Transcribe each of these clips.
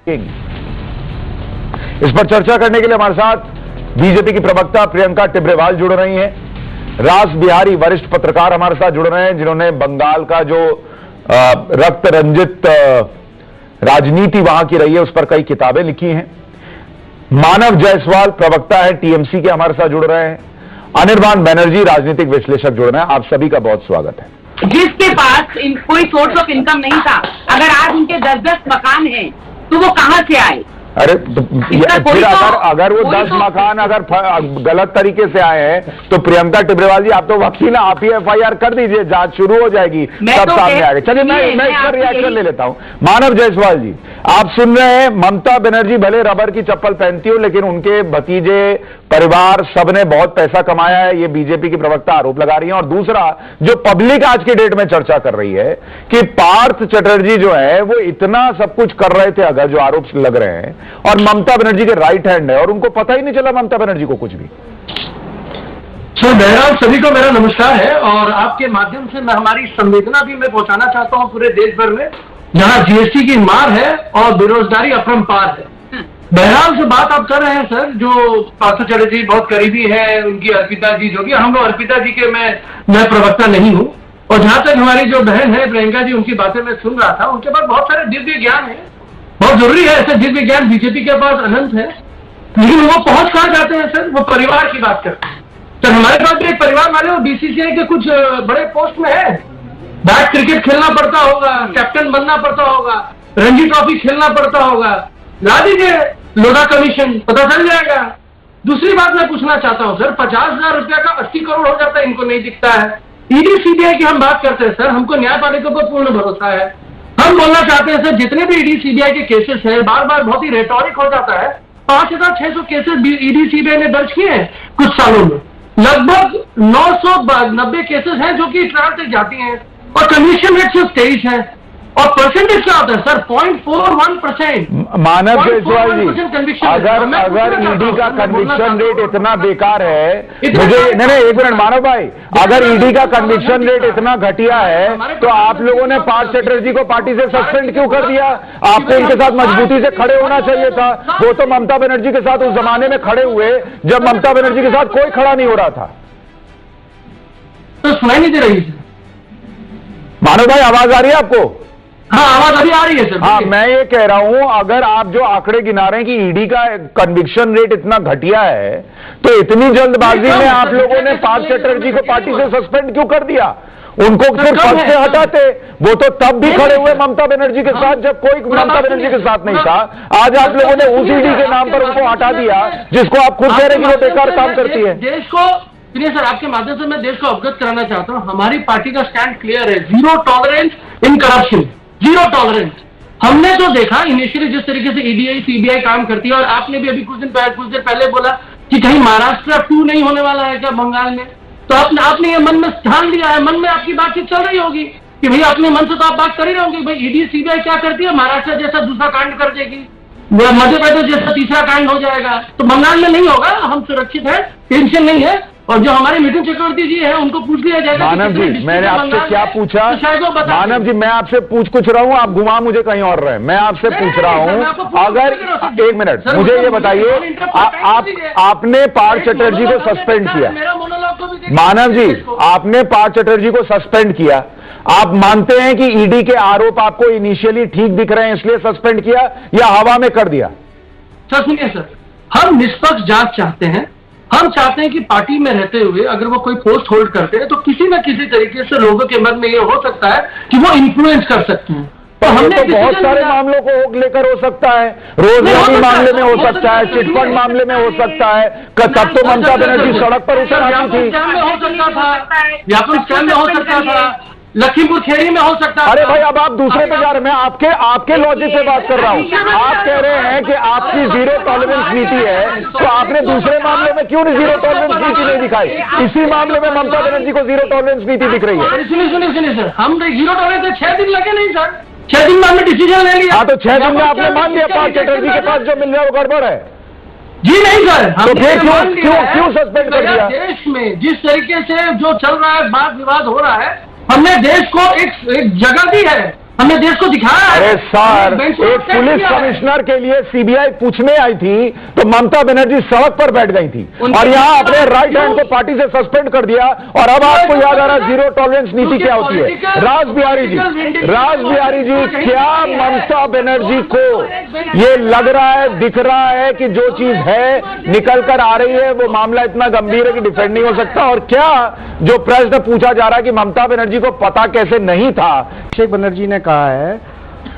इस पर चर्चा करने के लिए हमारे साथ बीजेपी की प्रवक्ता प्रियंका टिब्रेवाल जुड़ रही हैं। रास बिहारी वरिष्ठ पत्रकार हमारे साथ जुड़ रहे हैं, जिन्होंने बंगाल का जो रक्त रंजित राजनीति वहां की रही है उस पर कई किताबें लिखी हैं। मानव जायसवाल प्रवक्ता है टीएमसी के, हमारे साथ जुड़ रहे हैं। अनिर्बान बनर्जी राजनीतिक विश्लेषक जुड़ रहे हैं। आप सभी का बहुत स्वागत है। जिसके पास कोई सोर्स ऑफ इनकम नहीं था, अगर आज उनके 10-10 मकान हैं तो वो कहां से आए? अरे फिर अगर वो 10 मकान अगर गलत तरीके से आए हैं तो प्रियंका टिब्रेवाल जी, आप तो वकील, आप ही एफआईआर कर दीजिए, जांच शुरू हो जाएगी, सब सामने आएगा। चलिए मैं इसका रिएक्शन ले लेता हूं। मानव जायसवाल जी, आप सुन रहे हैं, ममता बनर्जी भले रबर की चप्पल पहनती हो लेकिन उनके भतीजे, परिवार, सबने बहुत पैसा कमाया है, ये बीजेपी की प्रवक्ता आरोप लगा रही है। और दूसरा, जो पब्लिक आज की डेट में चर्चा कर रही है कि पार्थ चटर्जी जो है वो इतना सब कुछ कर रहे थे, अगर जो आरोप लग रहे हैं, और ममता बनर्जी के राइट हैंड है और उनको पता ही नहीं चला ममता बनर्जी को कुछ भी। सर बहरहाल सभी को मेरा नमस्कार है, और आपके माध्यम से मैं हमारी संवेदना भी मैं पहुंचाना चाहता हूं पूरे देश भर में, जहां जीएसटी की मार है और बेरोजगारी अपरंपार है। बहरहाल जो बात आप कर रहे हैं सर, जो पार्थ चटर्जी बहुत करीबी है, उनकी अर्पिता जी जो भी, हम लोग अर्पिता जी के मैं प्रवक्ता नहीं हूं। और जहां तक हमारी जो बहन है प्रियंका जी, उनकी बातें मैं सुन रहा था, उनके पास बहुत सारे दिव्य ज्ञान है, बहुत जरूरी है। ऐसे दिव्य ज्ञान बीजेपी के पास अनंत है, लेकिन वो पहुंच कहां जाते हैं सर? वो परिवार की बात करते हैं। सर हमारे पास भी एक परिवार वाले, वो बीसीसीआई के कुछ बड़े पोस्ट में है, बैट क्रिकेट खेलना पड़ता होगा, कैप्टन बनना पड़ता होगा, रणजी ट्रॉफी खेलना पड़ता होगा, ला दीजिए लोधा कमीशन, पता चल जाएगा। दूसरी बात मैं पूछना चाहता हूं सर, 50,000 रुपया का 80 करोड़ हो जाता है, इनको नहीं दिखता है। ईडी सीबीआई की हम बात करते हैं सर, हमको न्यायपालिका पर पूर्ण भरोसा है। हम बोलना चाहते हैं सर, जितने भी ईडी सीबीआई के केसेस हैं, बार बार बहुत ही रेटोरिक हो जाता है। 5,600 केसेस ईडी सीबीआई ने दर्ज किए हैं कुछ सालों में, लगभग 990 केसेस हैं जो कि ट्रायल तक जाती हैं, और कन्विक्शन रेट सिर्फ 23 है। और परसेंटेज क्या होता है सर? 0.41%। मानव जायसवाल जी, अगर ईडी का कन्विक्शन रेट इतना बेकार है, मुझे नहीं, एक मिनट मानव भाई, अगर ईडी का कन्विक्शन रेट इतना घटिया है तो आप लोगों ने पार्थ चटर्जी को पार्टी से सस्पेंड क्यों कर दिया? आपको उनके साथ मजबूती से खड़े होना चाहिए था। वो तो ममता बनर्जी के साथ उस जमाने में खड़े हुए जब ममता बनर्जी के साथ कोई खड़ा नहीं हो रहा था। तो सुनाई नहीं दे रही है मानव भाई, आवाज आ रही है आपको? हाँ, आवाज अभी आ रही है सर। हाँ, मैं ये कह रहा हूं, अगर आप जो आंकड़े गिना रहे हैं कि ईडी का कन्विक्शन रेट इतना घटिया है, तो इतनी जल्दबाजी में आप लोगों ने पार्थ चटर्जी को पार्टी से सस्पेंड क्यों कर दिया? उनको सिर्फ पद से हटाते, वो तो तब भी खड़े हुए ममता बनर्जी के साथ जब कोई ममता बनर्जी के साथ नहीं था। आज आप लोगों ने उस ईडी के नाम पर उनको हटा दिया जिसको आप खुद कह रहे हैं कि वो बेकार काम करती है। देश को, सुनिए सर, आपके माध्यम से मैं देश को अवगत कराना चाहता हूं, हमारी पार्टी का स्टैंड क्लियर है, zero tolerance in corruption, zero tolerance. हमने जो देखा इनिशियली जिस तरीके से ईडी सीबीआई काम करती है, और आपने भी अभी कुछ देर पहले बोला कि कहीं महाराष्ट्र 2 नहीं होने वाला है क्या बंगाल में, तो आपने ये मन में ठान लिया है, मन में आपकी बातचीत चल रही होगी कि भाई अपने मन से तो आप बात कर ही रहे होंगे, भाई ईडी सीबीआई क्या करती है, महाराष्ट्र जैसा दूसरा कांड कर देगी, मध्य प्रदेश जैसा तीसरा कांड हो जाएगा, तो बंगाल में नहीं होगा, हम सुरक्षित है, टेंशन नहीं है। और जो हमारे मिथुन चक्रवर्ती जी है उनको पूछ लिया जाएगा। मानव जी, मैंने आपसे क्या पूछा? तो मानव जी, मैं आपसे पूछ रहा हूं, आप घुमा मुझे कहीं और रहे। मैं आपसे पूछ रहा हूं, अगर एक मिनट मुझे ये बताइए, आपने पार्थ चटर्जी को सस्पेंड किया, मानव जी, आपने पार्थ चटर्जी को सस्पेंड किया, आप मानते हैं कि ईडी के आरोप आपको इनिशियली ठीक दिख रहे हैं इसलिए सस्पेंड किया, या हवा में कर दिया? सर सुनिए सर, हम निष्पक्ष जांच चाहते हैं। हम चाहते हैं कि पार्टी में रहते हुए अगर वो कोई पोस्ट होल्ड करते हैं तो किसी न किसी तरीके से लोगों के मन में ये हो सकता है कि वो इन्फ्लुएंस कर सकते हैं। तो हमने तो बहुत सारे मामलों को लेकर हो सकता है, रोजगारी मामले में हो सकता है, चिटफंड मामले में हो सकता है, तब तो ममता बनर्जी सड़क पर उतर आती थी। हो सकता था, व्यापक स्कैम में हो सकता था, लखीमपुर खेड़ी में हो सकता है। अरे भाई, अब आप दूसरे पे जा रहे हैं, मैं आपके लॉजिक से बात कर रहा हूं। आप कह रहे हैं कि आपकी जीरो टॉलरेंस नीति है, तो आपने दूसरे मामले में क्यों नहीं जीरो टॉलरेंस नीति नहीं दिखाई? इसी मामले में ममता बनर्जी को जीरो टॉलरेंस नीति दिख रही है। सुनिए सर, हम जीरो टॉलरेंस 6 दिन लगे नहीं सर, 6 दिन में हमने डिसीजन ले लिया। हाँ, तो 6 दिन में आपने मान लिया पार्थ चटर्जी के पास जो मिल रहा है वो गड़बड़ है। जी नहीं सर, तो फिर क्यों सस्पेंड कर दिया? देश में जिस तरीके से जो चल रहा है, वाद विवाद हो रहा है, हमने देश को एक जगह दी है हमने देश को दिखाया। अरे सर, एक पुलिस कमिश्नर के लिए सीबीआई पूछने आई थी तो ममता बनर्जी सड़क पर बैठ गई थी और यहाँ अपने राइट हैंड को पार्टी से सस्पेंड कर दिया। और अब आपको याद आ रहा है जीरो टॉलरेंस नीति क्या होती है। राज बिहारी जी, क्या ममता बनर्जी को ये लग रहा है, दिख रहा है कि जो चीज है निकल कर आ रही है वो मामला इतना गंभीर है कि डिफेंड नहीं हो सकता? और क्या जो प्रश्न पूछा जा रहा है कि ममता बनर्जी को पता कैसे नहीं था, अभिषेक बनर्जी ने कहा है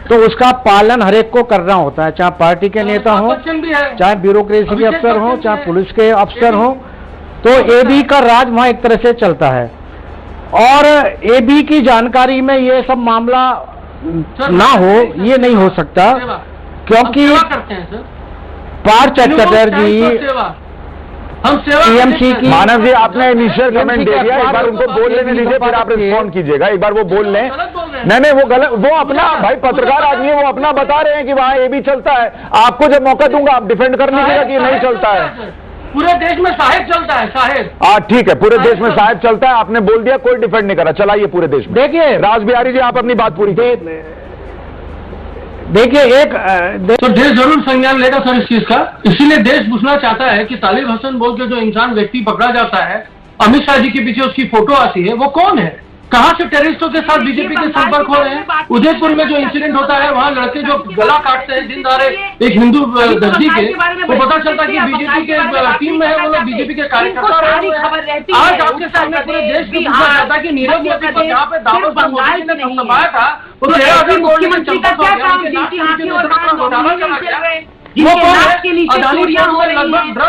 तो उसका पालन हर एक को करना होता है, चाहे पार्टी के नेता हो, चाहे ब्यूरोक्रेसी के अफसर हो, चाहे पुलिस के अफसर हो। तो एबी का राज वहां एक तरह से चलता है और एबी की जानकारी में ये सब मामला ना हो, ये नहीं हो सकता क्योंकि पार्थ चटर्जी हम टीएमसी की। मानव जी, आपने इनिशियल कमेंट दे दिया, एक बार उनको बोल लेने दीजिए, फिर आप रिस्पॉन्ड कीजिएगा। एक बार वो बोल लें। नहीं, वो गलत, वो अपना भाई पत्रकार आदमी है, वो अपना बता रहे हैं कि वहां ये भी चलता है। आपको जब मौका दूंगा आप डिफेंड कर लीजिएगा कि नहीं चलता है। पूरे देश में साहेब चलता है, साहेब। हाँ ठीक है, पूरे देश में साहेब चलता है, आपने बोल दिया, कोई डिफेंड नहीं करा, चलाइए पूरे देश में। देखिए राज बिहारी जी, आप अपनी बात पूरी देखिए तो देश जरूर संज्ञान लेगा सर इस चीज का। इसीलिए देश पूछना चाहता है कि तालिब हसन बोल के जो इंसान व्यक्ति पकड़ा जाता है, अमित शाह जी के पीछे उसकी फोटो आती है, वो कौन है? कहां से टेररिस्टों के साथ बीजेपी के संपर्क हो रहे हैं? उदयपुर में जो इंसिडेंट होता है वहां लड़के जो गला काटते हैं दिन दहाड़े एक हिंदू दर्जी के, वो पता चलता है कि बीजेपी के टीम में है, वो लोग बीजेपी के कार्यकर्ता रहे हैं। आज आपके सामने पूरे देश को पूछा जाता है कि नीरव मोदी को जहाँ पे दावोस में मोदी ने थपथपाया था, वो 13,000 करोड़ में चंपा हो गया। जिनके नाक के नीचे चोरियां हो रही हैं,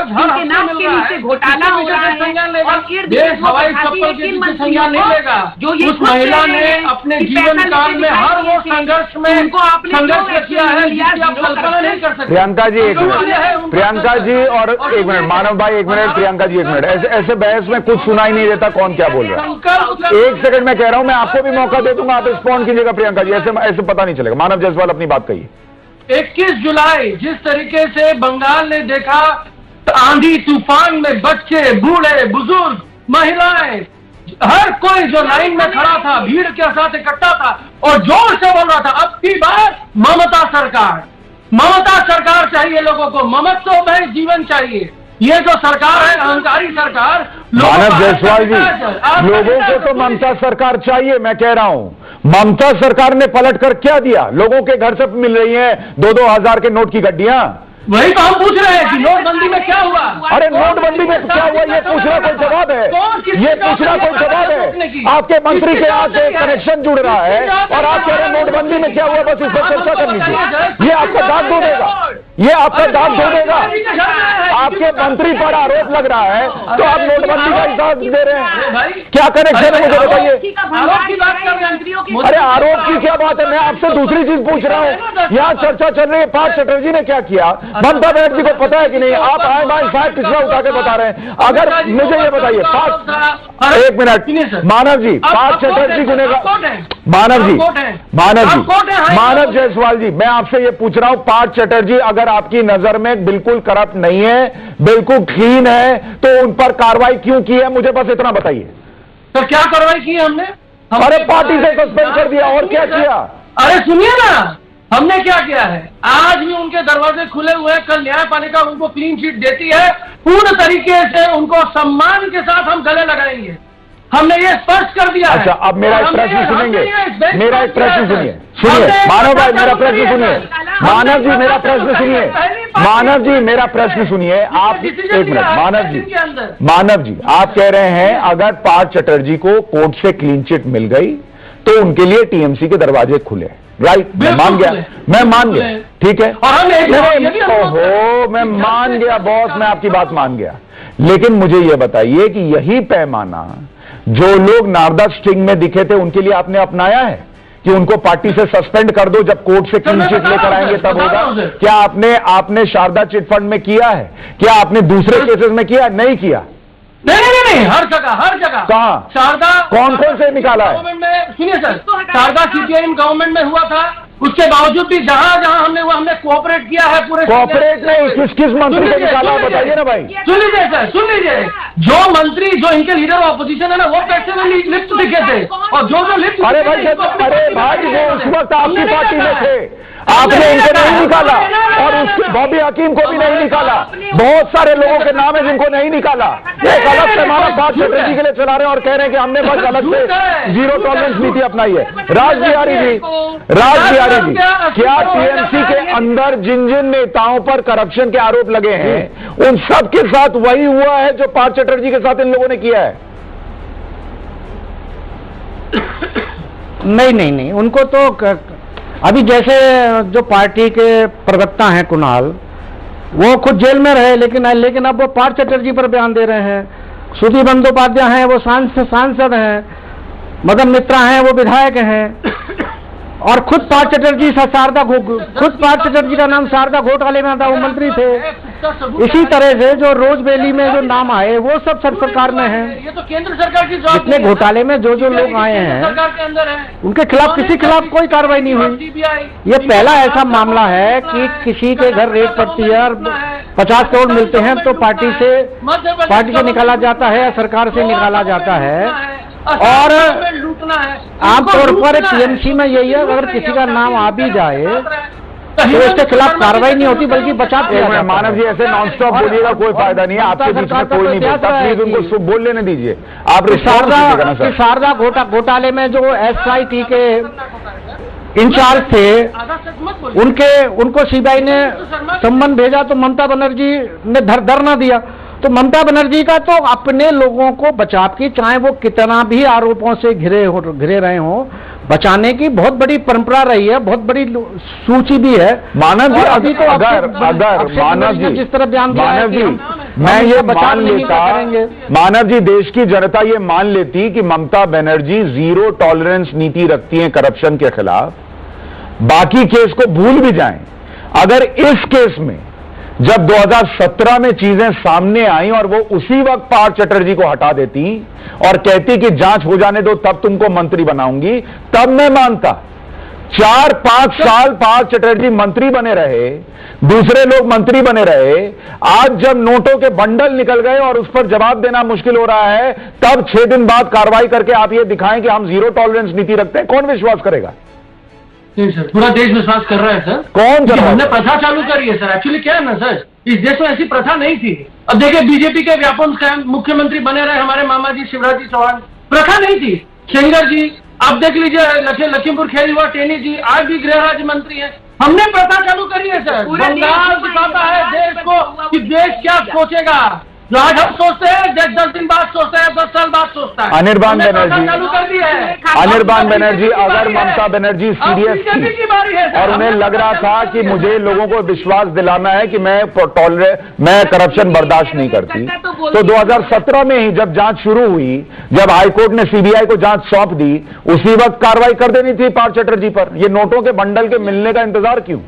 जिनके नाक के नीचे घोटाला हो रहा है और देश हवाई चप्पल के नीचे संज्ञान नहीं लेगा। जो उस महिला ने अपने जीवन काल में हर वो संघर्ष में संघर्ष किया है जिसकी आप कल्पना नहीं कर सकते। प्रियंका जी एक मिनट, प्रियंका जी और एक मिनट, मानव भाई एक मिनट, प्रियंका जी एक मिनट। ऐसे बहस में कुछ सुनाई नहीं देता कौन क्या बोल रहा है। एक सेकंड में कह रहा हूं, मैं आपको भी मौका दे दूंगा, आप रिस्पॉन्ड कीजिएगा। प्रियंका जी, ऐसे पता नहीं चलेगा। मानव जायसवाल अपनी बात कहिए। 21 जुलाई जिस तरीके से बंगाल ने देखा, आंधी तूफान में बच्चे, बूढ़े, बुजुर्ग, महिलाएं, हर कोई जो लाइन में खड़ा था, भीड़ के साथ इकट्ठा था और जोर से बोल रहा था, अब की बार ममता सरकार चाहिए लोगों को, ममत्वमय जीवन चाहिए। ये जो सरकार है अहंकारी सरकार। मानव जायसवाल जी, लोगों को तो ममता सरकार चाहिए, मैं कह रहा हूं ममता सरकार ने पलट कर क्या दिया? लोगों के घर से मिल रही हैं 2-2 हजार के नोट की गड्डियां। वही तो हम पूछ रहे हैं कि नोटबंदी में क्या हुआ। अरे नोटबंदी में क्या हुआ ये पूछना कोई जवाब है? ये पूछना कोई जवाब है? आपके मंत्री के यहाँ से कनेक्शन जुड़ रहा है और आप कह रहे हैं नोटबंदी में क्या हुआ, बस इस पर चर्चा करनी चाहिए। ये आपका दाग धो देगा, ये आपका दाग धो देगा। आपके मंत्री पर आरोप लग रहा है तो आप नोटबंदी का हिसाब दे रहे हैं, क्या कनेक्शन है मुझे बताइए। अरे आरोप की क्या बात है, मैं आपसे दूसरी चीज पूछ रहा हूँ। यहाँ चर्चा चल रही है पार्थ चटर्जी ने क्या किया, ममता बनर्जी को पता है कि नहीं? आप आए बाय साहब पिछड़ा उठा के बता रहे हैं। अगर मुझे ये बताइए, एक मिनट मानव जी, पार्थ चटर्जी गुनेगार, मानव जायसवाल जी, मैं आपसे ये पूछ रहा हूं, पार्थ चटर्जी अगर आपकी नजर में बिल्कुल करप्ट नहीं है, बिल्कुल क्लीन है, तो उन पर कार्रवाई क्यों की है, मुझे बस इतना बताइए। तो क्या कार्रवाई की है हमने? अरे पार्टी से सस्पेंड कर दिया, और क्या किया? अरे सुनिए ना, हमने क्या किया है, आज भी उनके दरवाजे खुले हुए हैं। कल न्यायपालिका उनको क्लीन चिट देती है, पूर्ण तरीके से उनको सम्मान के साथ हम गले लगाएंगे। हमने ये स्पष्ट कर दिया। अच्छा, अब मेरा एक प्रश्न सुनेंगे, मेरा एक प्रश्न सुनिए, मानव भाई मेरा प्रश्न सुनिए, मानव जी मेरा प्रश्न सुनिए, मानव जी मेरा प्रश्न सुनिए। आप एक मिनट, मानव जी आप कह रहे हैं अगर पार्थ चटर्जी को कोर्ट से क्लीन चिट मिल गई तो उनके लिए टीएमसी के दरवाजे खुले, राइट? मैं मान गया, ठीक है, ओहो मैं मान गया बॉस, मैं आपकी बात मान गया। लेकिन मुझे यह बताइए कि यही पैमाना जो लोग नारदा स्ट्रिंग में दिखे थे उनके लिए आपने अपनाया है कि उनको पार्टी से सस्पेंड कर दो, जब कोर्ट से क्लीन चिट लेकर आएंगे तब होगा? क्या आपने शारदा चिट फंड में किया है? क्या आपने दूसरे केसेस में किया? नहीं किया। नहीं, हर जगह। कहां? शारदा कौन से निकाला है? गवर्नमेंट में, सुनिए सर, शारदा सीपीआईएम गवर्नमेंट में हुआ था, उसके बावजूद भी जहां जहां हमने कोऑपरेट किया है पूरे कोऑपरेट नहीं, किस मंत्री को निकाला बताइए ना भाई। सुन लीजिए सर, सुन लीजिए, जो मंत्री जो इनके लीडर ऑपोजिशन है ना, वो पैसे में लिप्त दिखे थे, और जो लिप्त, अरे भाई वो उस वक्त आपकी पार्टी में थे, आपने इनको नहीं निकाला, और उसके बॉबी हकीम को भी नहीं निकाला। बहुत सारे लोगों के नाम है जिनको नहीं निकाला। एक अलग पैमाना बात चटर्जी के लिए चला रहे हैं और कह रहे हैं कि हमने बस अलग से जीरो टॉलरेंस नीति अपनाई है। राज बिहारी जी, क्या टीएमसी के अंदर जिन जिन नेताओं पर करप्शन के आरोप लगे हैं उन सब के साथ वही हुआ है जो पार्थ चटर्जी के साथ इन लोगों ने किया है? नहीं, उनको तो अभी जैसे जो पार्टी के प्रवक्ता हैं कुणाल, वो खुद जेल में रहे, लेकिन अब वो पार्थ चटर्जी पर बयान दे रहे हैं। सुधीर बंदोपाध्याय हैं, वो सांसद हैं। मदन मित्रा हैं, वो विधायक हैं। और खुद पार्थ चटर्जी पार्थ चटर्जी का नाम शारदा घोटाले में था, वो मंत्री थे। इसी तरह से जो रोज वैली में जो नाम आए वो सब सरकार में है। ये तो केंद्र सरकार की जितने घोटाले में जो लोग आए हैं सरकार के अंदर है, उनके खिलाफ किसी खिलाफ कोई कार्रवाई नहीं हुई। ये पहला ऐसा मामला है कि किसी के घर रेड पड़ती है और 50 करोड़ मिलते हैं तो पार्टी से निकाला जाता है या सरकार से निकाला जाता है। और आमतौर पर टीएमसी में यही है, अगर किसी का नाम आ भी जाए तो उसके खिलाफ कार्रवाई नहीं होती बल्कि बचाव किया जाता है। मानव जी ऐसे नॉन स्टॉप बोलिएगा, कोई फायदा नहीं है। आपके बीच में कोई नहीं बोलता, प्लीज उनको बोल लेने दीजिए। आप शारदा घोटाले में जो SIT के इंचार्ज थे उनको सीबीआई ने सम्मन भेजा तो ममता बनर्जी ने धरना दिया। तो ममता बनर्जी का तो अपने लोगों को बचाव की, चाहे वो कितना भी आरोपों से घिरे रहे हों, बचाने की बहुत बड़ी परंपरा रही है, बहुत बड़ी सूची भी है। मानव जी अभी तो अगर मानव जी जिस तरह बयान दिया मानव जी मैं ये मान लेता, मानव जी देश की जनता ये मान लेती कि ममता बनर्जी जीरो टॉलरेंस नीति रखती है करप्शन के खिलाफ, बाकी केस को भूल भी जाएं। अगर इस केस में जब 2017 में चीजें सामने आई और वो उसी वक्त पार्थ चटर्जी को हटा देती और कहती कि जांच हो जाने दो तब तुमको मंत्री बनाऊंगी, तब मैं मानता। 4-5 साल पार्थ चटर्जी मंत्री बने रहे, दूसरे लोग मंत्री बने रहे। आज जब नोटों के बंडल निकल गए और उस पर जवाब देना मुश्किल हो रहा है, तब 6 दिन बाद कार्रवाई करके आप ये दिखाएं कि हम जीरो टॉलरेंस नीति रखते हैं, कौन विश्वास करेगा? नहीं सर, पूरा देश विश्वास कर रहा है सर। कौन? हमने प्रथा चालू करी है सर। एक्चुअली क्या है ना सर, इस देश में ऐसी प्रथा नहीं थी। अब देखिए बीजेपी के व्यापक मुख्यमंत्री बने रहे हमारे मामा जी शिवराज जी चौहान, प्रथा नहीं थी। शेंगर जी, आप देख लीजिए लखीमपुर खेरी हुआ टेनी जी आज भी गृह राज्य मंत्री है। हमने प्रथा चालू करी है सर। बंगाल दिखाता है देश को कि देश क्या सोचेगा। जो आज हम सोचते हैं 10 दिन बाद सोचते हैं, 10 साल बाद सोचता है। अनिर्बान बनर्जी, अगर है। ममता बनर्जी सीरियस थी और उन्हें लग रहा था कि मुझे लोगों को विश्वास दिलाना है कि मैं करप्शन बर्दाश्त नहीं करती, तो 2017 में ही जब जांच शुरू हुई, जब हाईकोर्ट ने सीबीआई को जांच सौंप दी, उसी वक्त कार्रवाई कर देनी थी पार्थ चटर्जी पर। ये नोटों के बंडल के मिलने का इंतजार क्यों?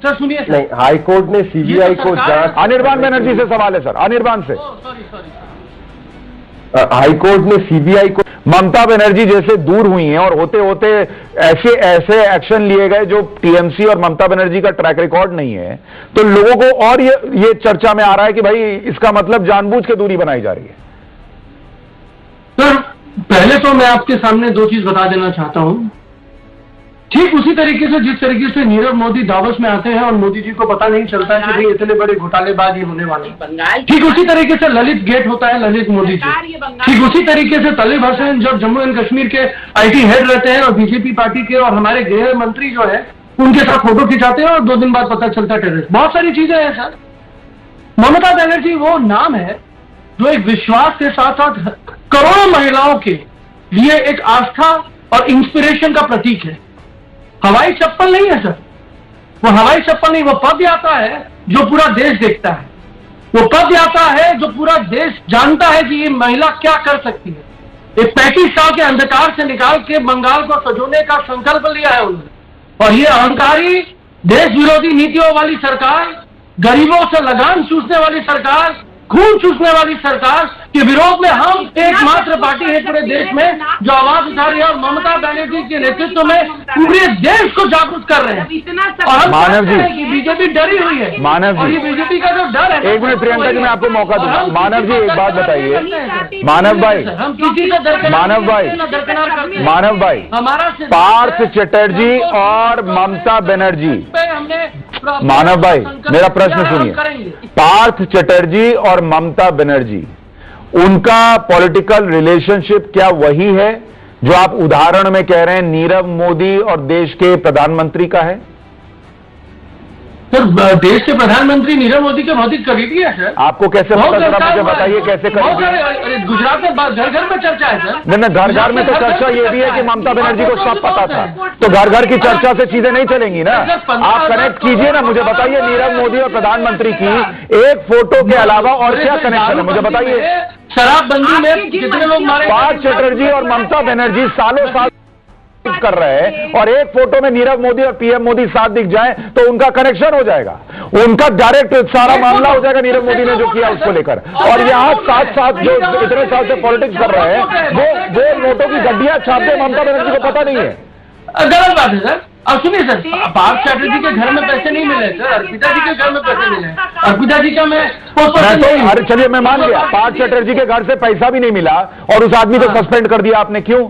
सर सुनिए, नहीं, हाईकोर्ट ने सीबीआई को जांच, अनिर्बान बनर्जी से सवाल है सर, अनिर्बान से। हाईकोर्ट ने सीबीआई को, ममता बनर्जी जैसे दूर हुई हैं और होते होते ऐसे एक्शन लिए गए जो टीएमसी और ममता बनर्जी का ट्रैक रिकॉर्ड नहीं है, तो लोगों को और ये चर्चा में आ रहा है कि भाई इसका मतलब जानबूझ के दूरी बनाई जा रही है। सर पहले तो मैं आपके सामने 2 चीज बता देना चाहता हूं। ठीक उसी तरीके से जिस तरीके से नीरव मोदी दावोस में आते हैं और मोदी जी को पता नहीं चलता है कि भाई इतने बड़े घोटालेबाज ही होने वाले, ठीक उसी तरीके से ललित गेट होता है ललित मोदी जी। ठीक उसी तरीके से तलीब हसन जब जम्मू एंड कश्मीर के IT हेड रहते हैं और बीजेपी पार्टी के और हमारे गृह मंत्री जो है उनके साथ फोटो खिंचाते हैं और 2 दिन बाद पता चलता है टेररिस्ट। बहुत सारी चीजें हैं सर। ममता बनर्जी वो नाम है जो एक विश्वास के साथ साथ करोड़ों महिलाओं के लिए एक आस्था और इंस्पिरेशन का प्रतीक है। हवाई चप्पल नहीं है सर, वो हवाई चप्पल नहीं, वो पद यात्रा है जो पूरा देश देखता है। वो पद यात्रा है जो पूरा देश जानता है कि ये महिला क्या कर सकती है। एक 35 साल के अंधकार से निकाल के बंगाल को सजोने का संकल्प लिया है उन्होंने। और ये अहंकारी देश विरोधी नीतियों वाली सरकार, गरीबों से लगान चूसने वाली सरकार, खून चूसने वाली सरकार के विरोध में हम एकमात्र पार्टी है पूरे देश में जो आवाज उठा रही है और ममता बनर्जी के नेतृत्व में पूरे देश को जागरूक कर रहे हैं। और हम मानव जी कि बीजेपी डरी हुई है। मानव जी, ये बीजेपी का जो डर है, एक मिनट प्रियंका जी, मैं आपको मौका दूंगा। मानव जी एक बात बताइए, मानव भाई, हम किसी का दरकिनार मानव भाई, दरकिनार करते हैं। मानव भाई, हमारा पार्थ चटर्जी और ममता बनर्जी, हमने मानव भाई मेरा प्रश्न सुनिए, पार्थ चटर्जी और ममता बनर्जी, उनका पॉलिटिकल रिलेशनशिप क्या वही है जो आप उदाहरण में कह रहे हैं नीरव मोदी और देश के प्रधानमंत्री का है? सर, देश के प्रधानमंत्री नीरव मोदी के बहुत ही करीबी है सर। आपको कैसे पता चला? मुझे बताइए कैसे करीबी है? अरे गुजरात में घर घर में चर्चा है सर। नहीं, घर घर में तो चर्चा ये भी है कि ममता बनर्जी को सब पता था, तो घर घर की चर्चा से चीजें नहीं चलेंगी ना। आप कनेक्ट कीजिए ना, मुझे बताइए नीरव मोदी और प्रधानमंत्री की एक फोटो के अलावा और क्या कनेक्शन है, मुझे बताइए। शराबबंदी में कितने लोग मारे? पार्थ चटर्जी और ममता बनर्जी सालों साल कर रहे हैं और एक फोटो में नीरव मोदी और पीएम मोदी साथ दिख जाए तो उनका कनेक्शन हो जाएगा, उनका डायरेक्ट सारा मामला हो जाएगा नीरव मोदी ने जो किया उसको लेकर। और यहाँ साथ साथ जो इतने साल से पॉलिटिक्स कर रहे हैं वो नोटों की गड्डियां छापते ममता बनर्जी को पता नहीं है। गलत बात है सर। अब सुनिए सर, पार्थ चैटर्जी के घर में पैसे नहीं मिले सर, अर्पिता जी के घर में पैसे मिले। अर्पिता जी का मैं तो चलिए मैं मान गया, पार्थ चैटर्जी के घर से पैसा भी नहीं मिला और उस आदमी को सस्पेंड कर दिया आपने, क्यों?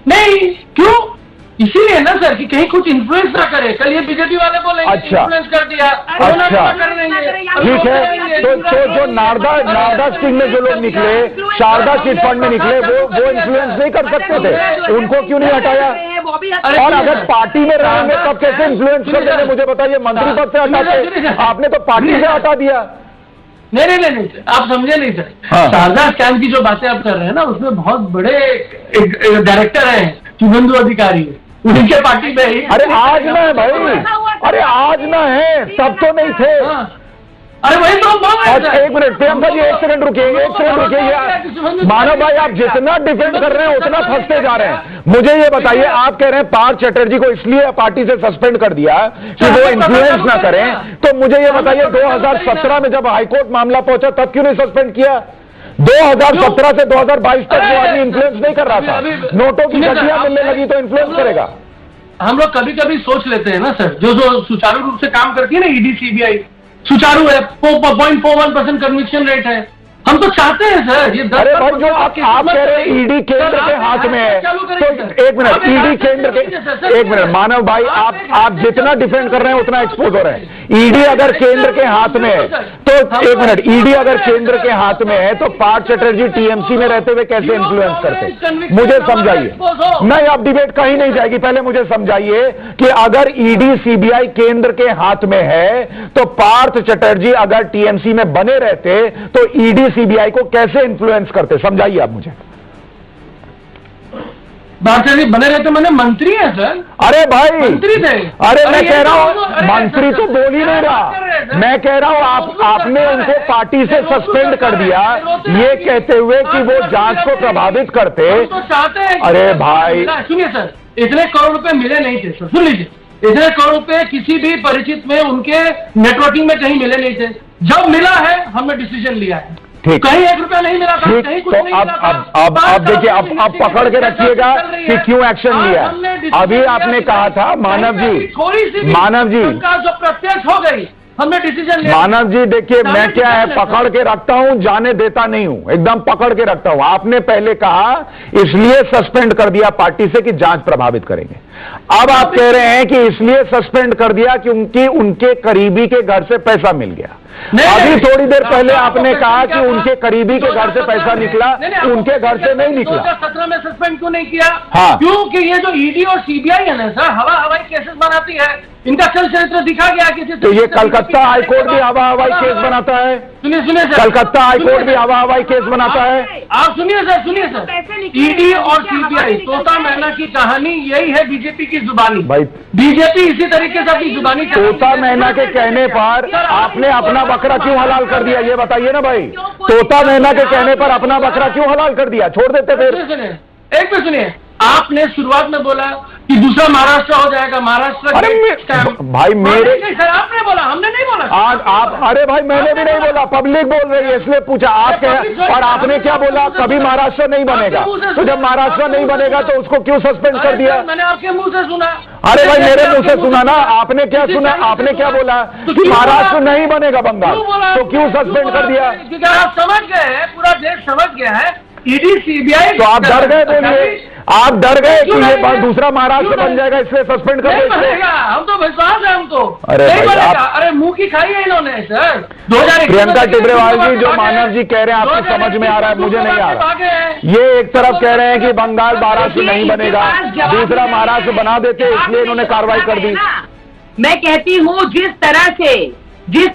नहीं, क्यों? इसीलिए ना सर कि कहीं कुछ इन्फ्लुएंस ना करे। कल ये बीजेपी वाले बोलेंगे अच्छा इन्फ्लुएंस कर दिया, अच्छा ठीक है। तो जो नारदा स्टिंग में जो लोग निकले, शारदा चिट फंड में निकले, वो इन्फ्लुएंस नहीं कर सकते थे, उनको क्यों नहीं हटाया? और अगर पार्टी में रहेंगे तब कैसे इन्फ्लुएंस कर देंगे, मुझे बताइए। मंत्री पद से हटाते, आपने तो पार्टी से हटा दिया। नहीं, आप समझे नहीं सर। शारदा स्कैम की जो बातें आप कर रहे हैं ना, उसमें बहुत बड़े एक डायरेक्टर हैं शुभेंदु अधिकारी, उनके पार्टी में ही। अरे आज ना है भाई, अरे आज ना है, तब तो नहीं थे। अरे वही तो अच्छा एक मिनट प्रियंका जी, एक सेकंड रुकिए। मानव भाई, आप जितना डिफेंड कर रहे हैं उतना फंसते जा रहे हैं। मुझे ये बताइए, आप कह रहे हैं पार्थ चटर्जी को इसलिए पार्टी से सस्पेंड कर दिया कि वो इन्फ्लुएंस ना करें, तो मुझे ये बताइए 2017 में जब हाईकोर्ट मामला पहुंचा तब क्यों नहीं सस्पेंड किया? 2017 से 2022 तक वो आदमी इन्फ्लुएंस नहीं कर रहा था, नोटों की गड्डियां मिलने लगी तो इन्फ्लुएंस करेगा। हम लोग कभी कभी सोच लेते हैं ना सर, जो सुचारू रूप से काम करती है ना ईडी सीबीआई, सुचारू है, 0.41% कन्विक्शन रेट है। हम तो चाहते हैं सर ये 10। अरे भाई, जो आप कह रहे हैं ईडी केंद्र के हाथ में है, तो एक मिनट, ईडी केंद्र के, एक मिनट मानव भाई, आप जितना डिफेंड कर रहे हैं उतना एक्सपोज हो रहे हैं। ईडी अगर केंद्र के हाथ में है तो एक मिनट, ईडी अगर केंद्र के हाथ में है तो पार्थ चटर्जी टीएमसी में रहते हुए कैसे इन्फ्लुएंस करते, मुझे समझाइए। नहीं, आप डिबेट कहीं नहीं जाएगी, पहले मुझे समझाइए कि अगर ईडी सीबीआई केंद्र के हाथ में है तो पार्थ चटर्जी अगर टीएमसी में बने रहते तो ईडी सीबीआई को कैसे इन्फ्लुएंस करते, समझाइए आप मुझे। बादशाह बने रहते, मैंने मंत्री है सर। अरे भाई मंत्री थे। अरे मैं कह रहा हूं, मंत्री तो बोल ही नहीं रहा, मैं कह रहा हूं आपने उनको पार्टी से सस्पेंड कर दिया ये कहते हुए कि वो जांच को प्रभावित करते। तो चाहते हैं। अरे भाई सुनिए सर, इतने करोड़ रुपए मिले नहीं थे सर, सुन लीजिए, इतने करोड़ रुपए किसी भी परिचित में उनके नेटवर्किंग में कहीं मिले नहीं थे। जब मिला है हमने डिसीजन लिया है। ठीक, कहीं 1 रुपया नहीं मिला था, कहीं कुछ नहीं मिला था। अब देखिए, अब पकड़ के रखिएगा कि क्यों एक्शन लिया। अभी आपने कहा था मानव जी, मानव जी जो प्रत्यक्ष हो गई, हमने डिसीजन लिया। मानव जी देखिए, मैं क्या है पकड़ के रखता हूं, जाने देता नहीं हूं, एकदम पकड़ के रखता हूं। आपने पहले कहा इसलिए सस्पेंड कर दिया पार्टी से कि जांच प्रभावित करेंगे, अब आप कह रहे हैं कि इसलिए सस्पेंड कर दिया क्योंकि उनके करीबी के घर से पैसा मिल गया। अभी थोड़ी देर पहले आपने कहा कि उनके करीबी के घर से पैसा निकला, उनके घर से नहीं निकला। 2017 में सस्पेंड क्यों नहीं किया? हाँ, क्योंकि ये जो ईडी और सीबीआई है ना सर, हवाई केसेस बनाती है, इनका चल चरित्र दिखा गया किसी। तो ये कलकत्ता हाईकोर्ट भी हवाई केस बनाता है। सुनिए सर, कलकत्ता हाईकोर्ट भी हवाई केस बनाता है। आप सुनिए सर, ईडी और सीबीआई, तोता मैना की कहानी यही है बीजेपी की जुबानी। भाई बीजेपी इसी तरीके से अपनी जुबानी, तोता मैना के कहने पर आपने अपना बकरा क्यों हलाल कर दिया, ये बताइए ना भाई। तोता मैना के कहने पर अपना बकरा क्यों हलाल कर दिया, छोड़ देते फिर। एक भी सुनिए, आपने शुरुआत में बोला कि दूसरा महाराष्ट्र हो जाएगा, महाराष्ट्र भाई मेरे सर आपने बोला, हमने नहीं बोला। आज आप, अरे भाई मैंने भी नहीं बोला, पब्लिक बोल रही है इसलिए पूछा। आप क्या, और आपने क्या बोला, कभी महाराष्ट्र नहीं बनेगा। तो जब महाराष्ट्र नहीं बनेगा तो उसको क्यों सस्पेंड कर दिया? मैंने आपके मुंह से सुना। अरे भाई मेरे मुंह से सुना ना, आपने क्या सुना? आपने क्या बोला कि महाराष्ट्र नहीं बनेगा बंगाल, तो क्यों सस्पेंड कर दिया? क्योंकि आप समझ गए हैं, पूरा देश समझ गया है, ईडी सीबीआई। तो आप डर गए, बोलिए आप डर गए कि ये दूसरा महाराष्ट्र बन जाएगा इसलिए सस्पेंड कर दिया। हम तो विश्वास है हमको। अरे नहीं भाई बनेगा। अरे मुंह की खाई है इन्होंने सर। 2021 प्रियंका टिब्रेवाल जी, जो मानव जी कह रहे हैं आपको समझ में आ रहा है, मुझे नहीं आ रहा। ये एक तरफ कह रहे हैं कि बंगाल महाराष्ट्र नहीं बनेगा, दूसरा महाराष्ट्र बना देते इसलिए इन्होंने कार्रवाई कर दी। मैं कहती हूँ जिस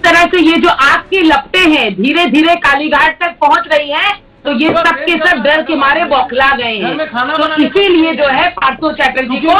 तरह से ये जो आग की लपटें हैं धीरे धीरे कालीघाट तक पहुंच रही हैं, तो ये सब के सब डर के मारे बौखला गए हैं। तो इसीलिए जो है पार्थो चैटर्जी को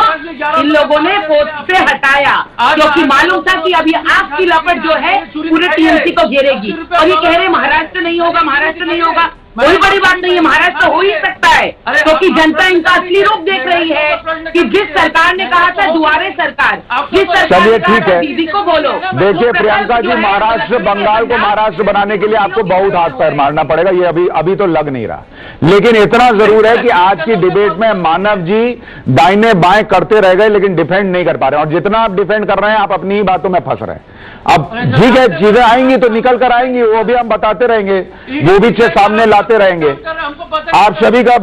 इन लोगों ने पोस्ट से हटाया, क्योंकि मालूम था कि अभी आग की लपट जो है पूरे टीएमसी को घेरेगी। और ये कह रहे महाराष्ट्र नहीं होगा, महाराष्ट्र नहीं होगा। कोई बड़ी बात नहीं है, महाराष्ट्र हो ही सकता है, क्योंकि जनता इनका असली रूप देख रही है कि जिस सरकार ने कहा था दुआरे सरकार, जिस सरकार ने कहा था दीदी को बोलो। देखिए प्रियंका जी, महाराष्ट्र बंगाल को महाराष्ट्र बनाने के लिए आपको बहुत हाथ पैर मारना पड़ेगा, ये अभी तो लग नहीं रहा। लेकिन इतना जरूर है कि आज की डिबेट में मानव जी दाहिने बाएं करते रह गए, लेकिन डिफेंड नहीं कर पा रहे। और जितना आप डिफेंड कर रहे हैं, आप अपनी ही बातों में फंस रहे हैं। अब ठीक है, चीजें आएंगी तो निकल कर आएंगी, वो भी हम बताते रहेंगे, वो भी सामने लाते रहेंगे। आप सभी का